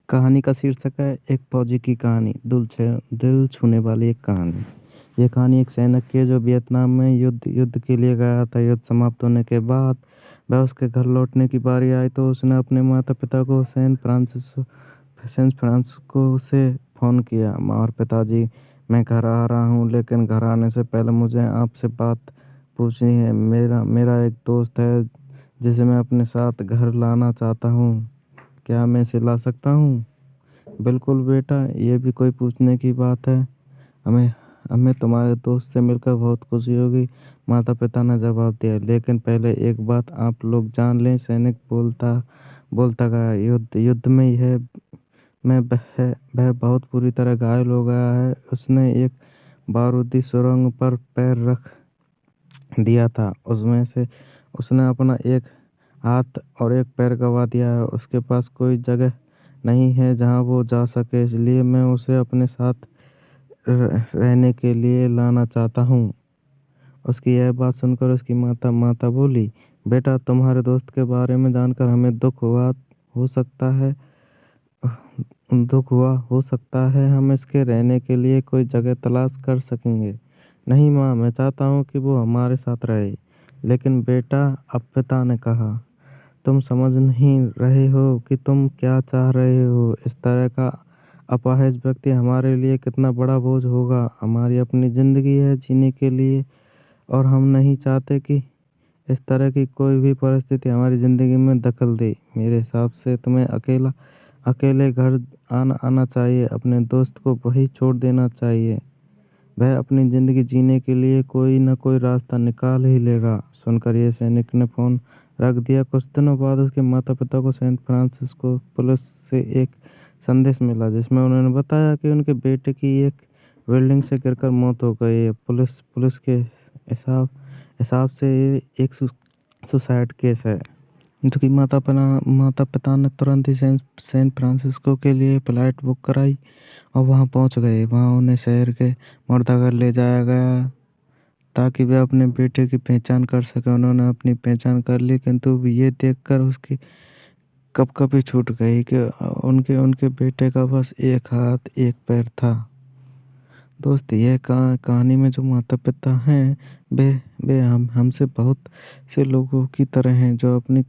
कहानी का शीर्षक है एक फौजी की कहानी, दिल छूने वाली एक कहानी। ये कहानी एक सैनिक की है जो वियतनाम में युद्ध के लिए गया था। युद्ध समाप्त होने के बाद वह उसके घर लौटने की बारी आई तो उसने अपने माता-पिता को सैन फ्रांसिस्को से फ़ोन किया। माँ और पिताजी, मैं घर आ रहा हूँ, लेकिन घर आने से पहले मुझे आपसे बात पूछनी है। मेरा मेरा एक दोस्त है जिसे मैं अपने साथ घर लाना चाहता हूँ। क्या मैं इसे ला सकता हूँ? बिल्कुल बेटा, ये भी कोई पूछने की बात है। हमें हमें तुम्हारे दोस्त से मिलकर बहुत खुशी होगी, माता-पिता ने जवाब दिया। लेकिन पहले एक बात आप लोग जान लें, सैनिक बोलता बोलता गया, युद्ध में यह मैं वह बहुत बुरी तरह घायल हो गया है। उसने एक बारूदी सुरंग पर पैर रख दिया था। उसमें से उसने अपना एक हाथ और एक पैर गँवा दिया है। उसके पास कोई जगह नहीं है जहाँ वो जा सके, इसलिए मैं उसे अपने साथ रहने के लिए लाना चाहता हूँ। उसकी यह बात सुनकर उसकी माता बोली, बेटा, तुम्हारे दोस्त के बारे में जानकर हमें दुख हुआ हो सकता है हम इसके रहने के लिए कोई जगह तलाश कर सकेंगे। नहीं माँ, मैं चाहता हूँ कि वो हमारे साथ रहे। लेकिन बेटा, अब पिता ने कहा, तुम समझ नहीं रहे हो कि तुम क्या चाह रहे हो। इस तरह का अपाहिज व्यक्ति हमारे लिए कितना बड़ा बोझ होगा। हमारी अपनी ज़िंदगी है जीने के लिए और हम नहीं चाहते कि इस तरह की कोई भी परिस्थिति हमारी ज़िंदगी में दखल दे। मेरे हिसाब से तुम्हें अकेले घर आना चाहिए। अपने दोस्त को वहीं छोड़ देना चाहिए। वह अपनी ज़िंदगी जीने के लिए कोई न कोई रास्ता निकाल ही लेगा। सुनकर ये सैनिक ने फ़ोन रख दिया। कुछ दिनों बाद उसके माता-पिता को सैन फ्रांसिस्को पुलिस से एक संदेश मिला, जिसमें उन्होंने बताया कि उनके बेटे की एक बिल्डिंग से गिरकर मौत हो गई है। पुलिस के हिसाब से ये एक सुसाइड केस है। जो कि माता-पिता ने तुरंत ही सैन फ्रांसिस्को के लिए फ्लाइट बुक कराई और वहाँ पहुँच गए। वहाँ उन्हें शहर के मुर्दाघर ले जाया गया ताकि वे अपने बेटे की पहचान कर सकें। उन्होंने अपनी पहचान कर ली, किंतु ये देखकर उसकी कँपकँपी छूट गई कि उनके उनके बेटे का बस एक हाथ, एक पैर था। दोस्त, यह कहानी में जो माता-पिता हैं, वे वे हमसे बहुत से लोगों की तरह हैं जो अपनी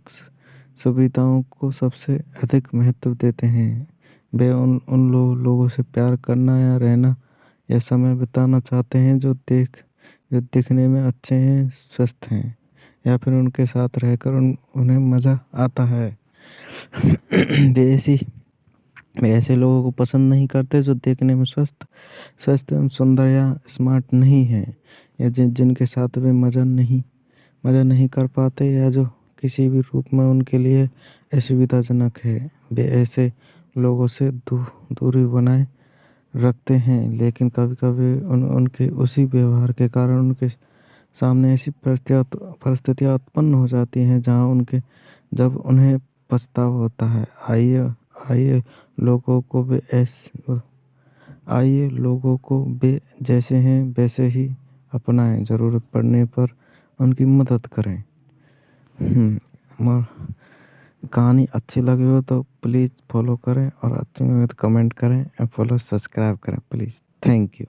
सुविधाओं को सबसे अधिक महत्व देते हैं। वे उन लोगों से प्यार करना या रहना या समय बिताना चाहते हैं जो दिखने में अच्छे हैं, स्वस्थ हैं, या फिर उनके साथ रहकर उन्हें मज़ा आता है। वे ऐसे लोगों को पसंद नहीं करते जो देखने में स्वस्थ एवं सुंदर या स्मार्ट नहीं हैं, या जिनके साथ वे मज़ा नहीं कर पाते, या जो किसी भी रूप में उनके लिए असुविधाजनक है। वे ऐसे लोगों से दूरी बनाए रखते हैं। लेकिन कभी-कभी उनके उसी व्यवहार के कारण उनके सामने ऐसी परिस्थितियाँ उत्पन्न हो जाती हैं जब उन्हें पछतावा होता है। आइए लोगों को वे जैसे हैं वैसे ही अपनाएं। ज़रूरत पड़ने पर उनकी मदद करें। और कहानी अच्छी लगी हो तो प्लीज़ फॉलो करें, और अच्छी लगे तो कमेंट करें और सब्सक्राइब करें प्लीज़। Thank you.